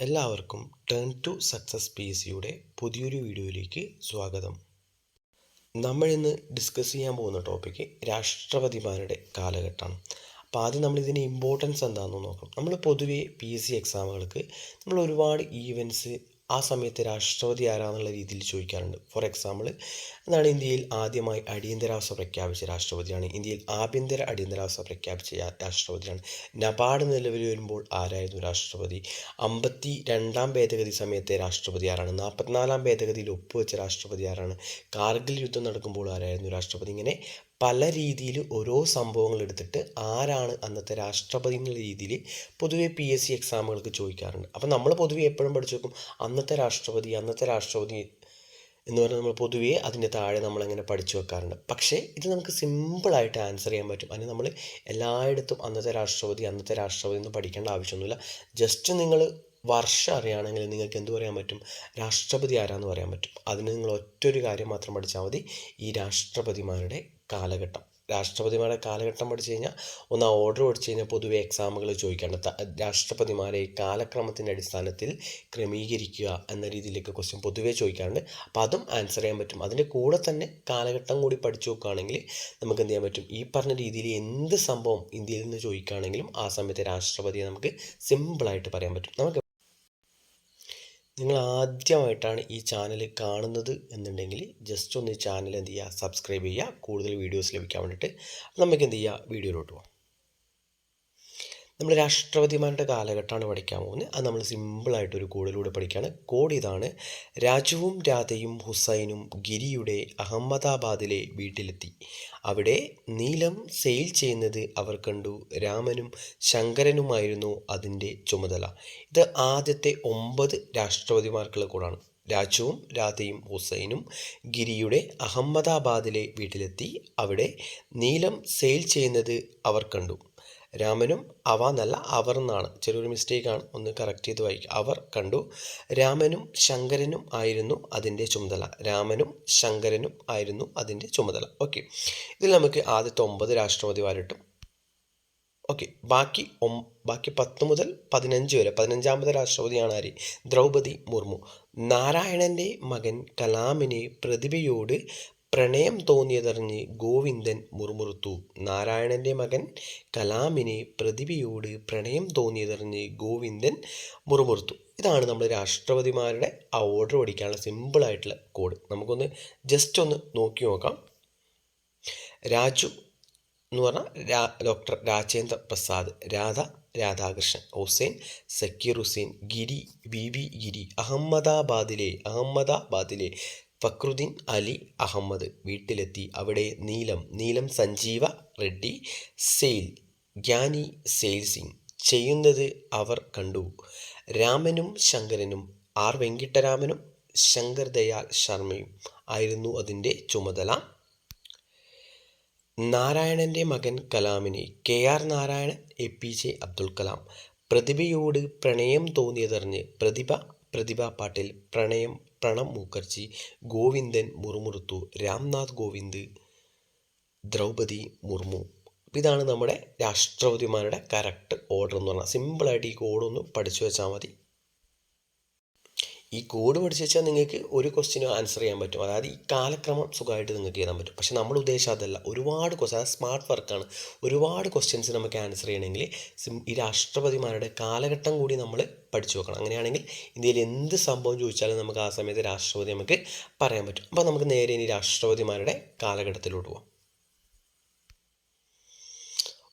എല്ലാവർക്കും turn to success P S സിയുടെ പുതിയൊരു വീഡിയോയിലേക്ക് സ്വാഗതം. നമ്മൾ ഇന്ന് ഡിസ്കസ് ചെയ്യാൻ പോകുന്ന ടോപ്പിക്ക് രാഷ്ട്രപതിമാരുടെ കാലഘട്ടമാണ്. അപ്പോൾ ആദ്യം നമ്മളിതിൻ്റെ ഇമ്പോർട്ടൻസ് എന്താണെന്ന് നോക്കാം. നമ്മൾ പൊതുവേ പി എസ് സി എക്സാമുകൾക്ക് നമ്മൾ ഒരുപാട് ഈവൻറ്റ്സ് ആ സമയത്ത് രാഷ്ട്രപതി ആരാന്നുള്ള രീതിയിൽ ചോദിക്കാറുണ്ട്. ഫോർ എക്സാമ്പിൾ, എന്താണ് ഇന്ത്യയിൽ ആദ്യമായി അടിയന്തരാവസ്ഥ പ്രഖ്യാപിച്ച രാഷ്ട്രപതിയാണ്, ഇന്ത്യയിൽ ആഭ്യന്തര അടിയന്തരാവസ്ഥ പ്രഖ്യാപിച്ച രാഷ്ട്രപതിയാണ്, നബാർഡ് നിലവിൽ വരുമ്പോൾ ആരായിരുന്നു രാഷ്ട്രപതി, 52-ാം ഭേദഗതി സമയത്തെ രാഷ്ട്രപതി ആരാണ്, 44-ാം ഭേദഗതിയിൽ ഒപ്പുവെച്ച രാഷ്ട്രപതി ആരാണ്, കാർഗിൽ യുദ്ധം നടക്കുമ്പോൾ ആരായിരുന്നു രാഷ്ട്രപതി. ഇങ്ങനെ പല രീതിയിൽ ഓരോ സംഭവങ്ങൾ എടുത്തിട്ട് ആരാണ് അന്നത്തെ രാഷ്ട്രപതി എന്നുള്ള രീതിയിൽ പൊതുവെ പി എസ് സി എക്സാമുകൾക്ക് ചോദിക്കാറുണ്ട്. അപ്പം നമ്മൾ പൊതുവെ എപ്പോഴും പഠിച്ചു വെക്കും അന്നത്തെ രാഷ്ട്രപതി എന്ന് പറഞ്ഞാൽ നമ്മൾ പൊതുവേ അതിൻ്റെ താഴെ നമ്മളങ്ങനെ പഠിച്ചു വെക്കാറുണ്ട്. പക്ഷേ ഇത് നമുക്ക് സിമ്പിളായിട്ട് ആൻസർ ചെയ്യാൻ പറ്റും. അതിന് നമ്മൾ എല്ലായിടത്തും അന്നത്തെ രാഷ്ട്രപതി എന്ന് പഠിക്കേണ്ട ആവശ്യമൊന്നുമില്ല. ജസ്റ്റ് നിങ്ങൾ വർഷം അറിയുകയാണെങ്കിൽ നിങ്ങൾക്ക് എന്ത് പറയാൻ പറ്റും, രാഷ്ട്രപതി ആരാന്ന് പറയാൻ പറ്റും. അതിന് നിങ്ങൾ ഒറ്റൊരു കാര്യം മാത്രം പഠിച്ചാൽ മതി, ഈ രാഷ്ട്രപതിമാരുടെ കാലഘട്ടം. രാഷ്ട്രപതിമാരുടെ കാലഘട്ടം പഠിച്ചു കഴിഞ്ഞാൽ ഒന്ന് ആ ഓർഡർ പഠിച്ചു കഴിഞ്ഞാൽ പൊതുവെ എക്സാമുകൾ ചോദിക്കാറുണ്ട്, രാഷ്ട്രപതിമാരെ കാലക്രമത്തിൻ്റെ അടിസ്ഥാനത്തിൽ ക്രമീകരിക്കുക എന്ന രീതിയിലേക്ക് ക്വസ്റ്റ്യൻ പൊതുവേ ചോദിക്കാറുണ്ട്. അപ്പോൾ അതും ആൻസർ ചെയ്യാൻ പറ്റും. അതിൻ്റെ കൂടെ തന്നെ കാലഘട്ടം കൂടി പഠിച്ചു നോക്കുകയാണെങ്കിൽ നമുക്ക് എന്ത് ചെയ്യാൻ പറ്റും, ഈ പറഞ്ഞ രീതിയിൽ എന്ത് സംഭവം ഇന്ത്യയിൽ നിന്ന് ചോദിക്കുകയാണെങ്കിലും ആ സമയത്തെ രാഷ്ട്രപതിയെ നമുക്ക് സിമ്പിളായിട്ട് പറയാൻ പറ്റും. നമുക്ക് നിങ്ങൾ ആദ്യമായിട്ടാണ് ഈ ചാനൽ കാണുന്നത് എന്നുണ്ടെങ്കിൽ ജസ്റ്റ് ഒന്ന് ഈ ചാനൽ എന്ത് ചെയ്യുക, സബ്സ്ക്രൈബ് ചെയ്യുക, കൂടുതൽ വീഡിയോസ് ലഭിക്കാൻ വേണ്ടിയിട്ട്. നമുക്ക് എന്ത് ചെയ്യുക, വീഡിയോയിലോട്ട് പോകാം. നമ്മൾ രാഷ്ട്രപതിമാരുടെ കാലഘട്ടമാണ് പഠിക്കാൻ പോകുന്നത്. അത് നമ്മൾ സിമ്പിളായിട്ടൊരു കോഡിലൂടെ പഠിക്കുകയാണ്. കോഡ് ഇതാണ്: രാജുവും രാധയും ഹുസൈനും ഗിരിയുടെ അഹമ്മദാബാദിലെ വീട്ടിലെത്തി. അവിടെ നീലം സെയിൽ ചെയ്യുന്നത് അവർ കണ്ടു. രാമനും ശങ്കരനുമായിരുന്നു അതിൻ്റെ ചുമതല. ഇത് ആദ്യത്തെ 9 രാഷ്ട്രപതിമാർക്കുള്ള കോഡാണ്. രാജുവും രാധയും ഹുസൈനും ഗിരിയുടെ അഹമ്മദാബാദിലെ വീട്ടിലെത്തി. അവിടെ നീലം സെയിൽ ചെയ്യുന്നത് അവർ കണ്ടു. രാമനും അവർ എന്നാണ്, ചെറിയൊരു മിസ്റ്റേക്കാണ്, ഒന്ന് കറക്റ്റ് ചെയ്ത് വായിക്കുക. അവർ കണ്ടു. രാമനും ശങ്കരനും ആയിരുന്നു അതിൻ്റെ ചുമതല. ഓക്കെ, ഇതിൽ നമുക്ക് ആദ്യത്തെ 9 രാഷ്ട്രപതിമാരിട്ടും. ഓക്കെ, ബാക്കി 10 മുതൽ 15 വരെ 15ാമത്തെ രാഷ്ട്രപതിയാണ് ആര്, ദ്രൗപദി മുർമു. നാരായണൻ്റെ മകൻ കലാമിന് പ്രതിഭയോട് പ്രണയം തോന്നിയതറിഞ്ഞ് ഗോവിന്ദൻ മുറുമുറുത്തു. നാരായണൻ്റെ മകൻ കലാമിന് പ്രതിഭയോട് പ്രണയം തോന്നിയതറിഞ്ഞ് ഗോവിന്ദൻ മുറുമുറുത്തു. ഇതാണ് നമ്മൾ രാഷ്ട്രപതിമാരുടെ ആ ഓർഡർ പഠിക്കാനുള്ള സിമ്പിളായിട്ടുള്ള കോഡ്. നമുക്കൊന്ന് ജസ്റ്റ് ഒന്ന് നോക്കി നോക്കാം. രാജു എന്ന് പറഞ്ഞാൽ ഡോക്ടർ രാജേന്ദ്ര പ്രസാദ്, രാധാകൃഷ്ണൻ, ഹുസൈൻ സക്കീർ ഹുസൈൻ, ഗിരി ഗിരി. അഹമ്മദാബാദിലെ ഫക്രുദ്ദീൻ അലി അഹമ്മദ് വീട്ടിലെത്തി. അവിടെ നീലം സഞ്ജീവ റെഡ്ഡി ജ്ഞാനി സെയിൽ സിംഗ് ചെയ്യുന്നത് അവർ കണ്ടു. രാമനും ശങ്കരനും, ആർ വെങ്കിട്ടരാമനും ശങ്കർ ദയാൽ ശർമ്മയും ആയിരുന്നു അതിൻ്റെ ചുമതല. നാരായണൻ്റെ മകൻ കലാമിന് KR നാരായണൻ, APJ അബ്ദുൽ കലാം. പ്രതിഭയോട് പ്രണയം തോന്നിയതറിഞ്ഞ് പ്രതിഭ പാട്ടീൽ, പ്രണബ് മുഖർജി, ഗോവിന്ദൻ മുറുമുറുത്തു, രാംനാഥ് കോവിന്ദ്, ദ്രൗപദി മുർമു. ഇതാണ് നമ്മുടെ രാഷ്ട്രപതിമാരുടെ കറക്റ്റ് ഓർഡർ എന്ന് പറഞ്ഞാൽ. സിമ്പിളായിട്ട് ഈ കോഡൊന്ന് പഠിച്ചു വെച്ചാൽ മതി. ഈ കോഡ് പഠിച്ചു വെച്ചാൽ നിങ്ങൾക്ക് ഒരു ക്വസ്റ്റിനും ആൻസർ ചെയ്യാൻ പറ്റും. അതായത് ഈ കാലക്രമം സുഖമായിട്ട് നിങ്ങൾക്ക് എഴുതാൻ പറ്റും. പക്ഷേ നമ്മൾ ഉദ്ദേശം അതല്ല, ഒരുപാട് ക്വസ്റ്റ്യൻ, അത് സ്മാർട്ട് വർക്കാണ്. ഒരുപാട് ക്വസ്റ്റ്യൻസ് നമുക്ക് ആൻസർ ചെയ്യണമെങ്കിൽ ഈ രാഷ്ട്രപതിമാരുടെ കാലഘട്ടം കൂടി നമ്മൾ പഠിച്ചു വെക്കണം. അങ്ങനെയാണെങ്കിൽ ഇന്ത്യയിൽ എന്ത് സംഭവം ചോദിച്ചാലും നമുക്ക് ആ സമയത്ത് രാഷ്ട്രപതി നമുക്ക് പറയാൻ പറ്റും. അപ്പോൾ നമുക്ക് നേരെ ഇനി രാഷ്ട്രപതിമാരുടെ കാലഘട്ടത്തിലോട്ട് പോകാം.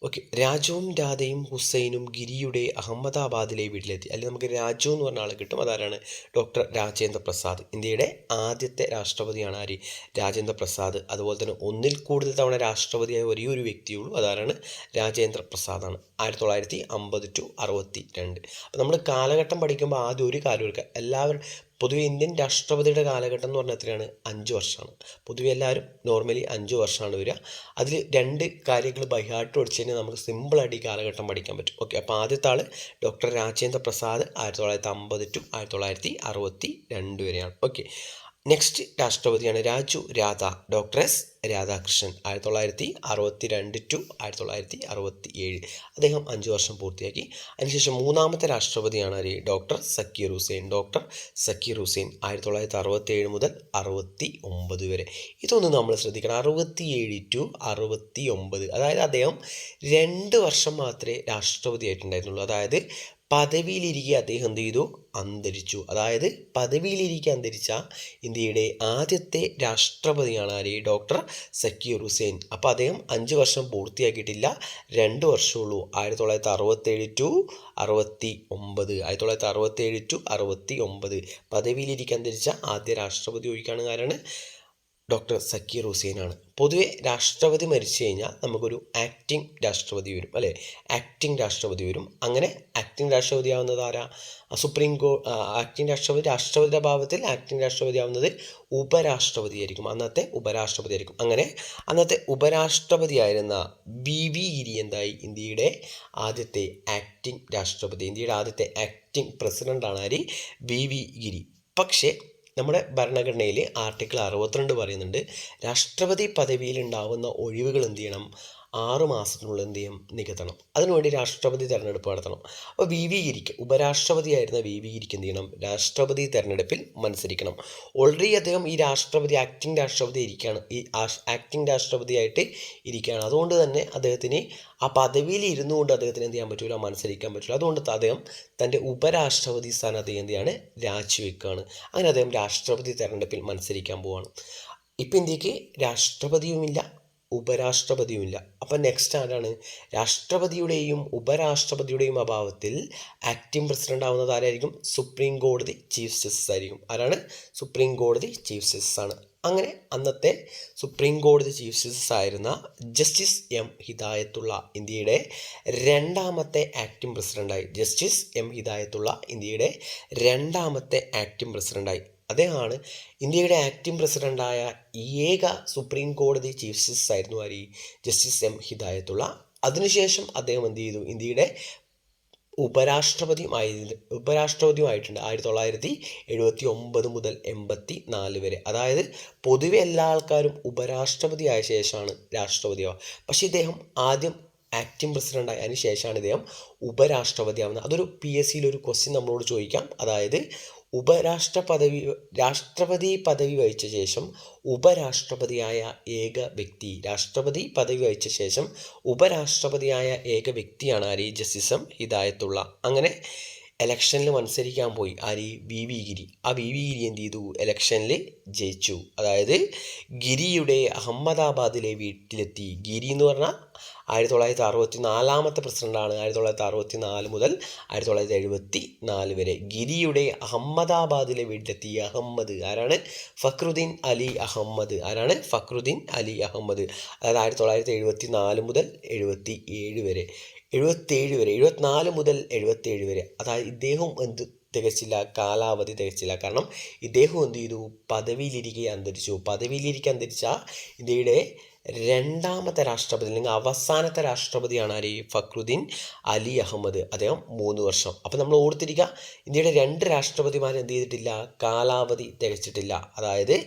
ഓക്കെ, രാജുവും രാധയും ഹുസൈനും ഗിരിയുടെ അഹമ്മദാബാദിലെ വീട്ടിലെത്തി. അല്ലെങ്കിൽ നമുക്ക് രാജു എന്ന് പറഞ്ഞ ആളെ കിട്ടും. അതാരാണ്, ഡോക്ടർ രാജേന്ദ്ര പ്രസാദ്. ഇന്ത്യയുടെ ആദ്യത്തെ രാഷ്ട്രപതിയാണ് ആര്, രാജേന്ദ്ര പ്രസാദ്. അതുപോലെ തന്നെ ഒന്നിൽ കൂടുതൽ തവണ രാഷ്ട്രപതിയായ ഒരേ ഒരു വ്യക്തിയുള്ളൂ, അതാരാണ്, രാജേന്ദ്ര പ്രസാദാണ്. 1950 to 62. അപ്പോൾ നമ്മൾ കാലഘട്ടം പഠിക്കുമ്പോൾ ആദ്യം ഒരു കാര്യം എടുക്കുക, എല്ലാവരും പൊതുവെ ഇന്ത്യൻ രാഷ്ട്രപതിയുടെ കാലഘട്ടം എന്ന് പറഞ്ഞാൽ എത്രയാണ്, 5 വർഷമാണ്. പൊതുവെ എല്ലാവരും നോർമലി 5 വർഷമാണ് വരിക. അതിൽ 2 കാര്യങ്ങൾ ബൈഹാർട്ട് പഠിച്ചു കഴിഞ്ഞാൽ നമുക്ക് സിമ്പിളായിട്ട് ഈ കാലഘട്ടം പഠിക്കാൻ പറ്റും. ഓക്കെ, അപ്പോൾ ആദ്യത്തെ ആൾ ഡോക്ടർ രാജേന്ദ്ര പ്രസാദ് 1950 to 1962 വരെയാണ്. ഓക്കെ, നെക്സ്റ്റ് രാഷ്ട്രപതിയാണ് ഡോക്ടർ എസ് രാധാകൃഷ്ണൻ 1962 ടു 1967. അദ്ദേഹം 5 വർഷം പൂർത്തിയാക്കി. അതിനുശേഷം മൂന്നാമത്തെ രാഷ്ട്രപതിയാണ് ആര്? ഡോക്ടർ സക്കീർ ഹുസൈൻ 1967 മുതൽ 69 വരെ. ഇതൊന്ന് നമ്മൾ ശ്രദ്ധിക്കണം. 67 ടു 69, അതായത് അദ്ദേഹം 2 വർഷം മാത്രമേ രാഷ്ട്രപതി ആയിട്ടുണ്ടായിരുന്നുള്ളൂ. അതായത് പദവിയിലിരിക്കെ അദ്ദേഹം എന്ത് ചെയ്തു? അന്തരിച്ചു. അതായത് പദവിയിലിരിക്കെ അന്തരിച്ച ഇന്ത്യയുടെ ആദ്യത്തെ രാഷ്ട്രപതിയാണ് ആര്? ഡോക്ടർ സക്കീർ ഹുസൈൻ. അപ്പോൾ അദ്ദേഹം 5 വർഷം പൂർത്തിയാക്കിയിട്ടില്ല, 2 വർഷമുള്ളൂ. 1967 ടു 69, 1967 ടു 69 പദവിയിലിരിക്കെ അന്തരിച്ച ആദ്യ രാഷ്ട്രപതി ഒഴിക്കാണ് ആരാണ്? ഡോക്ടർ സക്കീർ ഹുസൈനാണ്. പൊതുവെ രാഷ്ട്രപതി മരിച്ചു കഴിഞ്ഞാൽ നമുക്കൊരു ആക്ടിംഗ് രാഷ്ട്രപതി വരും, അല്ലേ? ആക്ടിംഗ് രാഷ്ട്രപതി വരും. അങ്ങനെ ആക്ടിംഗ് രാഷ്ട്രപതി ആവുന്നത് ആരാ? ആക്ടിംഗ് രാഷ്ട്രപതിയുടെ ഭാവത്തിൽ ആക്ടിംഗ് രാഷ്ട്രപതി ആവുന്നത് ഉപരാഷ്ട്രപതി ആയിരിക്കും. അന്നത്തെ ഉപരാഷ്ട്രപതി ആയിരിക്കും. അങ്ങനെ അന്നത്തെ ഉപരാഷ്ട്രപതിയായിരുന്ന വി ഗിരി എന്തായി? ഇന്ത്യയുടെ ആദ്യത്തെ ആക്ടിംഗ് രാഷ്ട്രപതി, ഇന്ത്യയുടെ ആദ്യത്തെ ആക്ടിംഗ് പ്രസിഡൻ്റാണ് ആര്? വി ഗിരി. പക്ഷേ നമ്മുടെ ഭരണഘടനയിൽ ആർട്ടിക്കിൾ 62 പറയുന്നുണ്ട്, രാഷ്ട്രപതി പദവിയിൽ ഉണ്ടാകുന്ന ഒഴിവുകൾ എന്ത് ചെയ്യണം? 6 മാസത്തിനുള്ളിൽ എന്ത് ചെയ്യും? നികത്തണം. അതിനുവേണ്ടി രാഷ്ട്രപതി തെരഞ്ഞെടുപ്പ് നടത്തണം. അപ്പോൾ ഗിരിക്ക്, ഉപരാഷ്ട്രപതിയായിരുന്ന ഗിരിക്ക് എന്ത് ചെയ്യണം? രാഷ്ട്രപതി തെരഞ്ഞെടുപ്പിൽ മത്സരിക്കണം. ഓൾറെഡി അദ്ദേഹം ഈ ആക്ടിംഗ് രാഷ്ട്രപതി ഇരിക്കുകയാണ്, ആക്ടിംഗ് രാഷ്ട്രപതിയായിട്ട് ഇരിക്കുകയാണ്. അതുകൊണ്ട് തന്നെ അദ്ദേഹത്തിന് ആ പദവിയിൽ ഇരുന്നു കൊണ്ട് അദ്ദേഹത്തിന് എന്ത് ചെയ്യാൻ പറ്റില്ല? മത്സരിക്കാൻ പറ്റില്ല. അതുകൊണ്ട് അദ്ദേഹം തൻ്റെ ഉപരാഷ്ട്രപതി സ്ഥാനത്ത് എന്ത് ചെയ്യാണ്? രാജിവെക്കുകയാണ്. അങ്ങനെ അദ്ദേഹം രാഷ്ട്രപതി തെരഞ്ഞെടുപ്പിൽ മത്സരിക്കാൻ പോവുകയാണ്. ഇപ്പം ഇന്ത്യക്ക് രാഷ്ട്രപതിയുമില്ല, ഉപരാഷ്ട്രപതിയുമില്ല. അപ്പം നെക്സ്റ്റ് ആരാണ്? രാഷ്ട്രപതിയുടെയും ഉപരാഷ്ട്രപതിയുടെയും അഭാവത്തിൽ ആക്ടിംഗ് പ്രസിഡന്റ് ആവുന്നത് ആരായിരിക്കും? സുപ്രീം കോടതി ചീഫ് ജസ്റ്റിസ് ആയിരിക്കും. ആരാണ്? സുപ്രീം കോടതി ചീഫ് ജസ്റ്റിസ് ആണ്. അങ്ങനെ അന്നത്തെ സുപ്രീം കോടതി ചീഫ് ജസ്റ്റിസ് ആയിരുന്ന ജസ്റ്റിസ് എം ഹിദായത്തുള്ള ഇന്ത്യയുടെ രണ്ടാമത്തെ ആക്ടിംഗ് പ്രസിഡന്റായി. ജസ്റ്റിസ് എം ഹിദായത്തുള്ള ഇന്ത്യയുടെ രണ്ടാമത്തെ ആക്ടിംഗ് പ്രസിഡന്റായി. അദ്ദേഹമാണ് ഇന്ത്യയുടെ ആക്ടിംഗ് പ്രസിഡന്റായ ഏക സുപ്രീം കോടതി ചീഫ് ജസ്റ്റിസ് ആയിരുന്നു ആര്? Justice M Hidayatullah. അതിനുശേഷം അദ്ദേഹം എന്ത് ചെയ്തു? ഇന്ത്യയുടെ ഉപരാഷ്ട്രപതിയുമായിട്ടുണ്ട് 1979 മുതൽ 84 വരെ. അതായത് പൊതുവെ എല്ലാ ആൾക്കാരും ഉപരാഷ്ട്രപതി ആയ ശേഷമാണ് രാഷ്ട്രപതിയാവുക. പക്ഷേ ഇദ്ദേഹം ആദ്യം ആക്ടിംഗ് പ്രസിഡന്റ് ആയതിനു ശേഷമാണ് ഇദ്ദേഹം ഉപരാഷ്ട്രപതി ആവുന്നത്. അതൊരു PSCയിൽ ഒരു ക്വസ്റ്റ്യൻ നമ്മളോട് ചോദിക്കാം. അതായത് രാഷ്ട്രപതി പദവി വഹിച്ച ശേഷം ഉപരാഷ്ട്രപതിയായ ഏക വ്യക്തി, രാഷ്ട്രപതി പദവി വഹിച്ച ശേഷം ഉപരാഷ്ട്രപതിയായ ഏക വ്യക്തിയാണ് ആര്? Justice M Hidayatullah. അങ്ങനെ എലക്ഷനിൽ മത്സരിക്കാൻ പോയി ആര്? വി ഗിരി. ആ വി ഗിരി എന്ത് ചെയ്തു? എലക്ഷനിൽ ജയിച്ചു. അതായത് ഗിരിയുടെ അഹമ്മദാബാദിലെ വീട്ടിലെത്തി. ഗിരി എന്ന് പറഞ്ഞാൽ 1964 പ്രസിഡന്റാണ്. 1964 മുതൽ 1974 വരെ ഗിരിയുടെ അഹമ്മദാബാദിലെ വീട്ടിലെത്തി. അഹമ്മദ് ആരാണ്? ഫക്രുദ്ദീൻ അലി അഹമ്മദ്. ആരാണ്? ഫക്രുദ്ദീൻ അലി അഹമ്മദ്. അതായത് 1974 മുതൽ 77 വരെ. 74 മുതൽ 77 വരെ. അതായത് ഇദ്ദേഹം കാലാവധി തികച്ചില്ല. കാരണം ഇദ്ദേഹം എന്ത് ചെയ്തു? പദവിയിലിരിക്കെ അന്തരിച്ചു. പദവിയിലിരിക്കെ അന്തരിച്ച ഇന്ത്യയുടെ രണ്ടാമത്തെ രാഷ്ട്രപതി അല്ലെങ്കിൽ അവസാനത്തെ രാഷ്ട്രപതിയാണ് ആര്? ഫക്രുദ്ദീൻ അലി അഹമ്മദ്. അദ്ദേഹം 3 വർഷം. അപ്പം നമ്മൾ ഓർത്തിരിക്കുക, ഇന്ത്യയുടെ 2 രാഷ്ട്രപതിമാർ എന്ത് ചെയ്തിട്ടില്ല? കാലാവധി തികച്ചിട്ടില്ല. അതായത്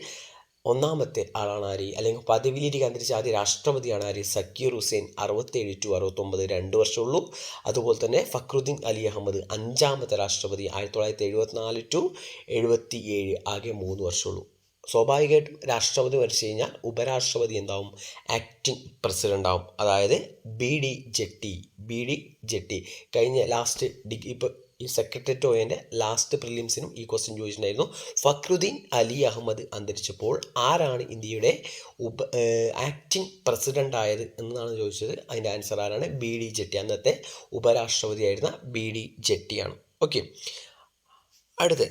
ഒന്നാമത്തെ ആളാണ് ആര്? അല്ലെങ്കിൽ പദവിയിലിരിക്കാൻ അന്തരിച്ച ആദ്യ രാഷ്ട്രപതിയാണ് ആര്? സക്കീർ ഹുസൈൻ 67 ടു 69 2 വർഷമുള്ളൂ. അതുപോലെ തന്നെ ഫക്രുദ്ദീൻ അലി അഹമ്മദ് 5ാമത്തെ രാഷ്ട്രപതി 1974 ടു 77 ആകെ 3 വർഷമുള്ളൂ. സ്വാഭാവികമായിട്ടും രാഷ്ട്രപതി മരിച്ചു കഴിഞ്ഞാൽ ഉപരാഷ്ട്രപതി എന്താവും? ആക്ടിംഗ് പ്രസിഡന്റ് ആവും. അതായത് ബി ഡി ജെട്ടി കഴിഞ്ഞ ലാസ്റ്റ് ഇപ്പോൾ ഈ സെക്രട്ടേറിയറ്റ് പോയതിൻ്റെ ലാസ്റ്റ് പ്രിലിംസിനും ഈ ക്വസ്റ്റ്യൻ ചോദിച്ചിട്ടുണ്ടായിരുന്നു. ഫക്രുദ്ദീൻ അലി അഹമ്മദ് അന്തരിച്ചപ്പോൾ ആരാണ് ഇന്ത്യയുടെ ആക്ടിംഗ് പ്രസിഡന്റ് ആയത് എന്നാണ് ചോദിച്ചത്. അതിൻ്റെ ആൻസർ ആരാണ്? B D jetty. അന്നത്തെ ഉപരാഷ്ട്രപതിയായിരുന്ന ബി ഡി ജെട്ടിയാണ്. ഓക്കെ, അടുത്ത്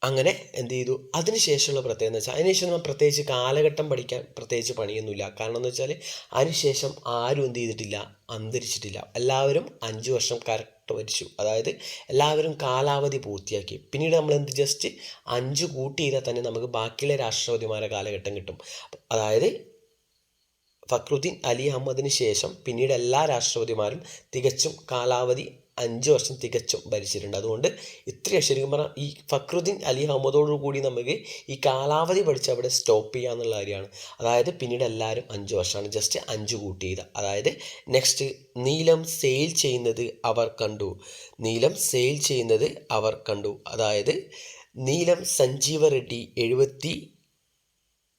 അങ്ങനെ എന്ത് ചെയ്തു? അതിനുശേഷമുള്ള പ്രത്യേകത എന്ന് വെച്ചാൽ അതിനുശേഷം നമ്മൾ പ്രത്യേകിച്ച് കാലഘട്ടം പഠിക്കാൻ പ്രത്യേകിച്ച് പണിയൊന്നുമില്ല. കാരണം എന്ന് വെച്ചാൽ അതിനുശേഷം ആരും എന്ത് ചെയ്തിട്ടില്ല? അന്തരിച്ചിട്ടില്ല. എല്ലാവരും 5 വർഷം കറക്റ്റ് മരിച്ചു. അതായത് എല്ലാവരും കാലാവധി പൂർത്തിയാക്കി. പിന്നീട് നമ്മൾ ജസ്റ്റ് 5 കൂട്ടി ചെയ്താൽ തന്നെ നമുക്ക് ബാക്കിയുള്ള രാഷ്ട്രപതിമാരുടെ കാലഘട്ടം കിട്ടും. അതായത് ഫക്രുദ്ദീൻ അലി അഹമ്മദിന് ശേഷം പിന്നീട് എല്ലാ രാഷ്ട്രപതിമാരും തികച്ചും കാലാവധി 5 വർഷം തികച്ചും ഭരിച്ചിട്ടുണ്ട്. അതുകൊണ്ട് ഇത്രയും ശരിക്കും പറഞ്ഞാൽ ഈ ഫക്രുദ്ദീൻ അലി അഹമ്മദോടു കൂടി നമുക്ക് ഈ കാലാവധി പഠിച്ച് അവിടെ സ്റ്റോപ്പ് ചെയ്യാന്നുള്ള കാര്യമാണ്. അതായത് പിന്നീട് എല്ലാവരും 5 വർഷമാണ്, ജസ്റ്റ് 5 കൂട്ടി ചെയ്ത. അതായത് നെക്സ്റ്റ് നീലം സെയിൽ ചെയ്യുന്നത് അവർ കണ്ടു. നീലം സെയിൽ ചെയ്യുന്നത് അവർ കണ്ടു. അതായത് നീലം സഞ്ജീവ റെഡ്ഡി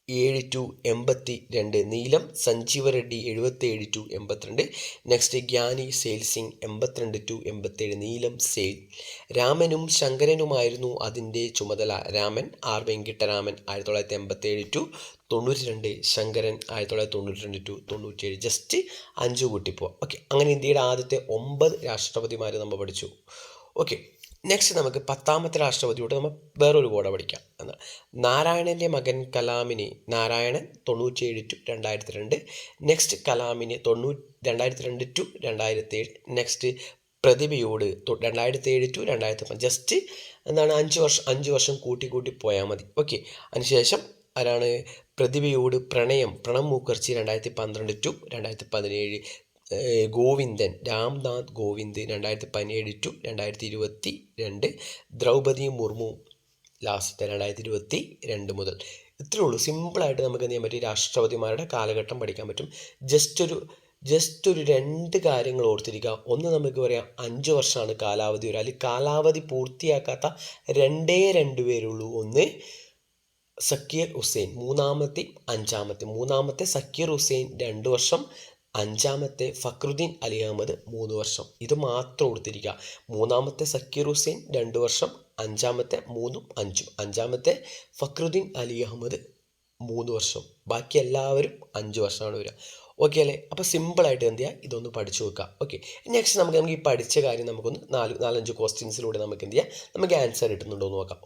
77-82. നീലം സഞ്ജീവ റെഡ്ഡി 77-82. നെക്സ്റ്റ് ഗ്യാനി സെയിൽ സിംഗ് 82-87. നീലം സെയിൽ. രാമനും ശങ്കരനുമായിരുന്നു അതിൻ്റെ ചുമതല. രാമൻ ആർ വെങ്കിട്ടരാമൻ 1987-92. ശങ്കരൻ 1992-97. ജസ്റ്റ് 5 കൂട്ടിപ്പോവാം. ഓക്കെ, അങ്ങനെ ഇന്ത്യയുടെ ആദ്യത്തെ 9 രാഷ്ട്രപതിമാർ നമ്മൾ പഠിച്ചു. ഓക്കെ, നെക്സ്റ്റ് നമുക്ക് 10ാമത്തെ രാഷ്ട്രപതിയോട് നമ്മൾ വേറൊരു കോഡ പഠിക്കാം. നാരായണൻ്റെ മകൻ കലാമിനെ. നാരായണൻ 97-2002. നെക്സ്റ്റ് കലാമിനെ 2002-2007. നെക്സ്റ്റ് പ്രതിഭയോട് 2007-2010. ജസ്റ്റ് എന്താണ് 5 വർഷം കൂട്ടി പോയാൽ മതി. ഓക്കെ, അതിനുശേഷം ആരാണ്? പ്രതിഭയോട് പ്രണബ് മുഖർജി 2012-2017. ഗോവിന്ദൻ രാംനാഥ് കോവിന്ദ് 2017-2022. ദ്രൗപദി മുർമു ലാസ്റ്റ് 2022 മുതൽ. ഇത്രയേ ഉള്ളൂ. സിമ്പിളായിട്ട് നമുക്ക് എന്ത് ചെയ്യാൻ പറ്റും? രാഷ്ട്രപതിമാരുടെ കാലഘട്ടം പഠിക്കാൻ പറ്റും. ജസ്റ്റ് ഒരു 2 കാര്യങ്ങൾ ഓർത്തിരിക്കുക. ഒന്ന് നമുക്ക് പറയാം 5 വർഷമാണ് കാലാവധി വരിക. അല്ലെങ്കിൽ കാലാവധി പൂർത്തിയാക്കാത്ത 2 പേരുള്ളൂ. ഒന്ന് സക്കീർ ഹുസൈൻ, മൂന്നാമത്തെ സക്കീർ ഹുസൈൻ 2 വർഷം, 5ാമത്തെ ഫക്രുദ്ദീൻ അലി അഹമ്മദ് 3 വർഷം. ഇത് മാത്രം ഓർത്തിരിക്കുക. 3ാമത്തെ സക്കീർ ഹുസൈൻ 2 വർഷം, 5ാമത്തെ 3ഉം 5ഉം. 5ാമത്തെ ഫക്രുദ്ദീൻ അലി അഹമ്മദ് 3 വർഷം. ബാക്കി എല്ലാവരും 5 വർഷമാണ് വരിക. ഓക്കെ അല്ലേ? അപ്പോൾ സിമ്പിളായിട്ട് എന്ത് ചെയ്യുക? ഇതൊന്ന് പഠിച്ചു വെക്കുക. ഓക്കെ, നെക്സ്റ്റ് നമുക്ക് ഈ പഠിച്ച കാര്യം നമുക്കൊന്ന് 4-5 ക്വസ്റ്റ്യൻസിലൂടെ നമുക്ക് എന്ത് ചെയ്യാം? നമുക്ക് ആൻസർ കിട്ടുന്നുണ്ടോ എന്ന് നോക്കാം.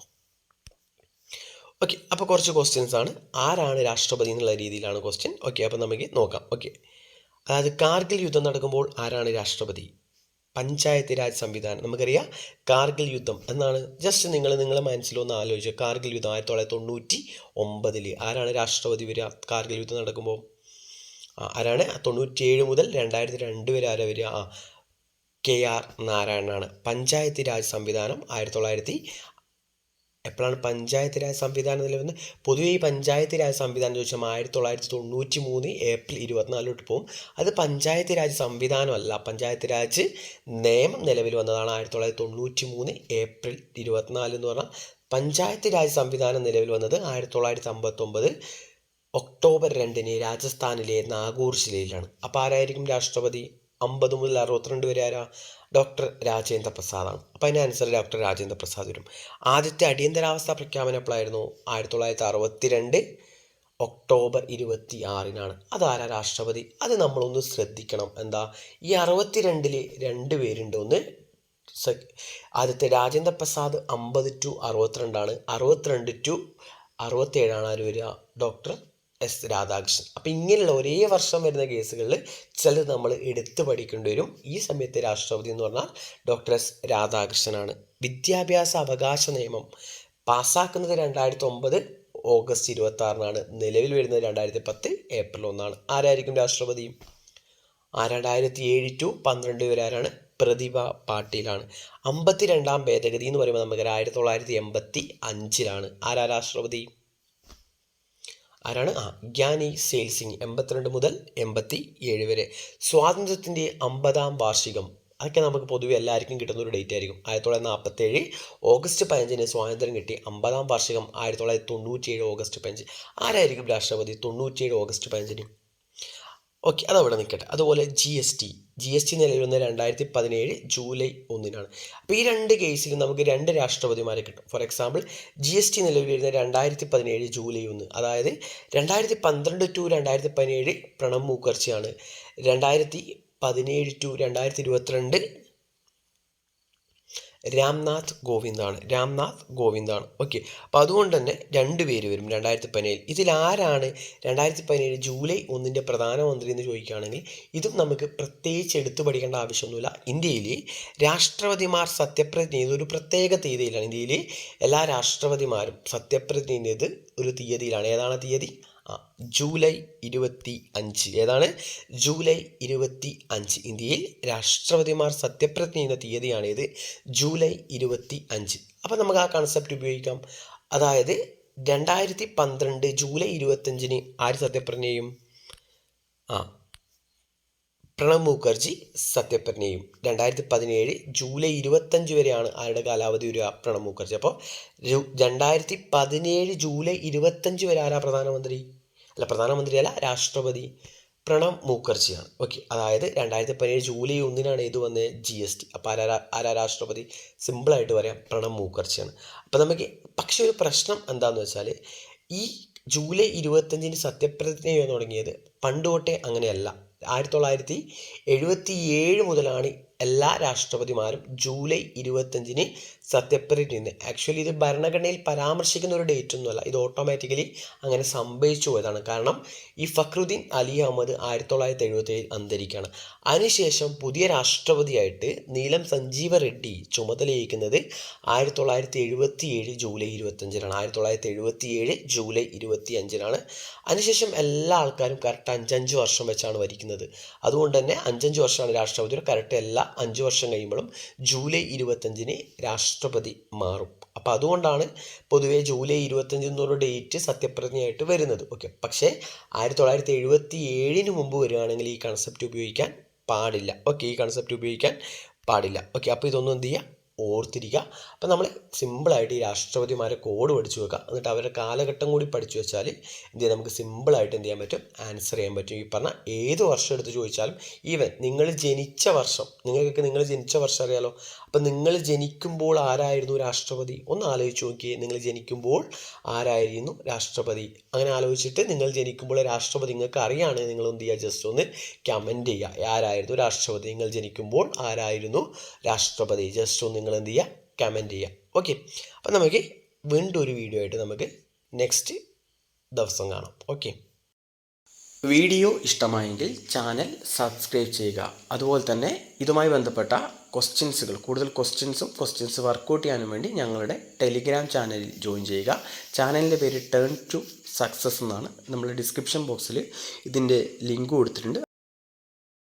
ഓക്കെ, അപ്പോൾ കുറച്ച് ക്വസ്റ്റ്യൻസ് ആണ്. ആരാണ് രാഷ്ട്രപതി എന്നുള്ള രീതിയിലാണ് ക്വസ്റ്റ്യൻ. ഓക്കെ, അപ്പോൾ നമുക്ക് നോക്കാം. ഓക്കെ, അതായത് കാർഗിൽ യുദ്ധം നടക്കുമ്പോൾ ആരാണ് രാഷ്ട്രപതി? പഞ്ചായത്ത് രാജ് സംവിധാനം. നമുക്കറിയാം കാർഗിൽ യുദ്ധം എന്നാണ്. ജസ്റ്റ് നിങ്ങളെ മനസ്സിലൊന്ന് ആലോചിക്കുക. കാർഗിൽ യുദ്ധം 1999 ആരാണ് രാഷ്ട്രപതി വരിക? കാർഗിൽ യുദ്ധം നടക്കുമ്പോൾ ആരാണ്? 97 മുതൽ 2002 വരെ ആരാ വരിക? KR നാരായണനാണ്. പഞ്ചായത്ത് രാജ് സംവിധാനം എപ്പോഴാണ് പഞ്ചായത്ത് രാജ് സംവിധാനം നിലവിൽ? പൊതുവെ ഈ പഞ്ചായത്ത് രാജ് സംവിധാനം ചോദിച്ചാൽ 1993 ഏപ്രിൽ 24 പോകും. അത് പഞ്ചായത്ത് രാജ് സംവിധാനമല്ല, പഞ്ചായത്ത് രാജ് നിയമം നിലവിൽ വന്നതാണ് 1993 ഏപ്രിൽ 24 എന്ന് പറഞ്ഞാൽ. പഞ്ചായത്ത് രാജ് സംവിധാനം നിലവിൽ വന്നത് 1959 ഒക്ടോബർ 2 രാജസ്ഥാനിലെ നാഗൂർ ജില്ലയിലാണ്. അപ്പോൾ ആരായിരിക്കും രാഷ്ട്രപതി? 50 മുതൽ 62 വരെ ആരാ? ഡോക്ടർ രാജേന്ദ്ര പ്രസാദാണ്. അപ്പോൾ അതിന് ആൻസർ ഡോക്ടർ രാജേന്ദ്ര പ്രസാദ് വരും. ആദ്യത്തെ അടിയന്തരാവസ്ഥ പ്രഖ്യാപനം എപ്പോഴായിരുന്നു? 1962 ഒക്ടോബർ 26 അതാരാ രാഷ്ട്രപതി? അത് നമ്മളൊന്ന് ശ്രദ്ധിക്കണം. എന്താ ഈ 62 2 പേരുണ്ട്. ഒന്ന് ആദ്യത്തെ രാജേന്ദ്ര പ്രസാദ് 50 to 62, 62 to 67 ആര് വരിക? Doctor S Radhakrishnan. അപ്പം ഇങ്ങനെയുള്ള ഒരേ വർഷം വരുന്ന കേസുകളിൽ ചിലത് നമ്മൾ എടുത്തു പഠിക്കേണ്ടി വരും. ഈ സമയത്തെ രാഷ്ട്രപതി എന്ന് പറഞ്ഞാൽ ഡോക്ടർ S രാധാകൃഷ്ണനാണ്. വിദ്യാഭ്യാസ അവകാശ നിയമം പാസ്സാക്കുന്നത് 2009 ഓഗസ്റ്റ് 26 നിലവിൽ വരുന്നത് 2010 ഏപ്രിൽ 1. ആരായിരിക്കും രാഷ്ട്രപതി? 2007 to 12 വരെ ആരാണ്? പ്രതിഭ പാട്ടീലാണ്. 52ാം ഭേദഗതി എന്ന് പറയുമ്പോൾ നമുക്ക് 1985 ആരാ രാഷ്ട്രപതി? ആരാണ്? ഗ്യാനി സെയിൽ സിംഗ് 82 മുതൽ 87 വരെ. സ്വാതന്ത്ര്യത്തിൻ്റെ 50ാം വാർഷികം അതൊക്കെ നമുക്ക് പൊതുവെ എല്ലാവർക്കും കിട്ടുന്ന ഒരു ഡേറ്റ് ആയിരിക്കും. 1947 ഓഗസ്റ്റ് 15 സ്വാതന്ത്ര്യം കിട്ടി. 50ാം വാർഷികം 1997 ഓഗസ്റ്റ് 15. ആരായിരിക്കും രാഷ്ട്രപതി 97 ഓഗസ്റ്റ് 15? ഓക്കെ, അതവിടെ നിൽക്കട്ടെ. അതുപോലെ ജി എസ് ടി നിലവിൽ വന്ന 2017 ജൂലൈ 1. അപ്പോൾ ഈ 2 കേസിലും നമുക്ക് 2 രാഷ്ട്രപതിമാരെ കിട്ടും. ഫോർ എക്സാമ്പിൾ GST നിലവിൽ വരുന്ന 2017 ജൂലൈ 1. അതായത് 2012 to 2017 പ്രണബ് മുഖർജിയാണ്. 2017 to 2022 രാംനാഥ് കോവിന്ദാണ്. ഓക്കെ, അപ്പോൾ അതുകൊണ്ട് തന്നെ 2 പേര് വരും 2017. ഇതിലാരാണ് 2017 ജൂലൈ 1 പ്രധാനമന്ത്രി എന്ന് ചോദിക്കുകയാണെങ്കിൽ ഇതും നമുക്ക് പ്രത്യേകിച്ച് എടുത്തു പഠിക്കേണ്ട ആവശ്യമൊന്നുമില്ല. ഇന്ത്യയിൽ രാഷ്ട്രപതിമാർ സത്യപ്രതിജ്ഞ ചെയ്ത് ഒരു പ്രത്യേക തീയതിയിലാണ്. ഇന്ത്യയിൽ എല്ലാ രാഷ്ട്രപതിമാരും സത്യപ്രതിജ്ഞ ചെയ്ത് ഒരു തീയതിയിലാണ്. ഏതാണ് തീയതി? ജൂലൈ 25. ഏതാണ്? ജൂലൈ 25. ഇന്ത്യയിൽ രാഷ്ട്രപതിമാർ സത്യപ്രതിജ്ഞ ചെയ്യുന്ന തീയതിയാണ് ഇത്, ജൂലൈ 25. അപ്പം നമുക്ക് ആ കൺസെപ്റ്റ് ഉപയോഗിക്കാം. അതായത് 2012 ജൂലൈ 25 ആര് സത്യപ്രതിജ്ഞ ചെയ്യും? പ്രണബ് മുഖർജി സത്യപ്രതിജ്ഞ ചെയ്യും. 2017 ജൂലൈ 25 വരെയാണ് ആരുടെ കാലാവധി വരിക? പ്രണബ് മുഖർജി. അപ്പോൾ 2017 ജൂലൈ 25 വരെ ആരാ പ്രധാനമന്ത്രി? പ്രധാനമന്ത്രി അല്ല, രാഷ്ട്രപതി പ്രണബ് മുഖർജിയാണ്. ഓക്കെ, അതായത് 2017 ജൂലൈ 1 ഇത് വന്നത് GST. അപ്പോൾ ആരാ രാഷ്ട്രപതി? സിമ്പിളായിട്ട് പറയാം, പ്രണബ് മുഖർജിയാണ്. അപ്പോൾ നമുക്ക് പക്ഷേ ഒരു പ്രശ്നം എന്താണെന്ന് വെച്ചാൽ, ഈ ജൂലൈ 25 സത്യപ്രതിജ്ഞ ചെയ്യാൻ തുടങ്ങിയത് പണ്ട് തൊട്ടേ അങ്ങനെയല്ല. 1977 മുതലാണ് എല്ലാ രാഷ്ട്രപതിമാരും ജൂലൈ 25 സത്യപ്രതിജ്ഞ ചെയ്യുന്നത്. ആക്ച്വലി ഇത് ഭരണഘടനയിൽ പരാമർശിക്കുന്ന ഒരു ഡേറ്റ് ഒന്നുമല്ല, ഇത് ഓട്ടോമാറ്റിക്കലി അങ്ങനെ സംഭവിച്ചു പോയതാണ്. കാരണം ഈ ഫക്രുദ്ദീൻ അലി അഹമ്മദ് 1977 അന്തരിക്കുകയാണ്. അതിനുശേഷം പുതിയ രാഷ്ട്രപതിയായിട്ട് നീലം സഞ്ജീവ റെഡ്ഡി ചുമതലയേൽക്കുന്നത് 1977 ജൂലൈ 25. 1977 ജൂലൈ 25. അതിനുശേഷം എല്ലാ ആൾക്കാരും കറക്റ്റ് 5 വർഷം വെച്ചാണ് ഭരിക്കുന്നത്. അതുകൊണ്ട് തന്നെ 5 വർഷമാണ് രാഷ്ട്രപതിയുടെ. കറക്റ്റ് എല്ലാ 5 വർഷം കഴിയുമ്പോഴും ജൂലൈ 25 രാഷ്ട്രപതി മാറും. അപ്പോൾ അതുകൊണ്ടാണ് പൊതുവേ ജൂലൈ 25 എന്നൊരു ഡേറ്റ് സത്യപ്രതിജ്ഞയായിട്ട് വരുന്നത്. ഓക്കെ, പക്ഷേ 1977 മുമ്പ് വരികയാണെങ്കിൽ ഈ കൺസെപ്റ്റ് ഉപയോഗിക്കാൻ പാടില്ല. ഓക്കെ, ഈ കൺസെപ്റ്റ് ഉപയോഗിക്കാൻ പാടില്ല. ഓക്കെ, അപ്പോൾ ഇതൊന്നും എന്ത് ചെയ്യുക? ഓർത്തിരിക്കുക. അപ്പം നമ്മൾ സിമ്പിളായിട്ട് ഈ രാഷ്ട്രപതിമാരെ കോഡ് പഠിച്ചു വെക്കുക. എന്നിട്ട് അവരുടെ കാലഘട്ടം കൂടി പഠിച്ചു വെച്ചാൽ എന്ത് ചെയ്യാം? നമുക്ക് സിമ്പിളായിട്ട് എന്ത് ചെയ്യാൻ പറ്റും? ആൻസർ ചെയ്യാൻ പറ്റും. ഈ പറഞ്ഞ ഏത് വർഷം എടുത്ത് ചോദിച്ചാലും, ഈവൻ നിങ്ങൾ ജനിച്ച വർഷം, നിങ്ങൾ ജനിച്ച വർഷം അറിയാലോ. അപ്പം നിങ്ങൾ ജനിക്കുമ്പോൾ ആരായിരുന്നു രാഷ്ട്രപതി? ഒന്ന് ആലോചിച്ച് നോക്കിയേ. നിങ്ങൾ ജനിക്കുമ്പോൾ ആരായിരുന്നു രാഷ്ട്രപതി? അങ്ങനെ ആലോചിച്ചിട്ട് നിങ്ങൾ ജനിക്കുമ്പോൾ രാഷ്ട്രപതി നിങ്ങൾക്ക് അറിയുകയാണെങ്കിൽ നിങ്ങൾ എന്ത് ചെയ്യുക? ജസ്റ്റ് ഒന്ന് കമൻറ്റ് ചെയ്യുക. ആരായിരുന്നു രാഷ്ട്രപതി? നിങ്ങൾ ജനിക്കുമ്പോൾ ആരായിരുന്നു രാഷ്ട്രപതി? ജസ്റ്റ് ഒന്ന് നിങ്ങൾ എന്ത് ചെയ്യുക? കമൻറ്റ് ചെയ്യുക. ഓക്കെ, അപ്പം നമുക്ക് വീണ്ടും ഒരു വീഡിയോ ആയിട്ട് നമുക്ക് നെക്സ്റ്റ് ദിവസം കാണാം. ഓക്കെ, വീഡിയോ ഇഷ്ടമായെങ്കിൽ ചാനൽ സബ്സ്ക്രൈബ് ചെയ്യുക. അതുപോലെ തന്നെ ഇതുമായി ബന്ധപ്പെട്ട കൂടുതൽ ക്വസ്റ്റ്യൻസ് വർക്കൗട്ട് ചെയ്യാനും വേണ്ടി ഞങ്ങളുടെ ടെലിഗ്രാം ചാനലിൽ ജോയിൻ ചെയ്യുക. ചാനലിൻ്റെ പേര് ടേൺ ടു സക്സസ് എന്നാണ്. നമ്മൾ ഡിസ്ക്രിപ്ഷൻ ബോക്സിൽ ഇതിൻ്റെ ലിങ്ക് കൊടുത്തിട്ടുണ്ട്.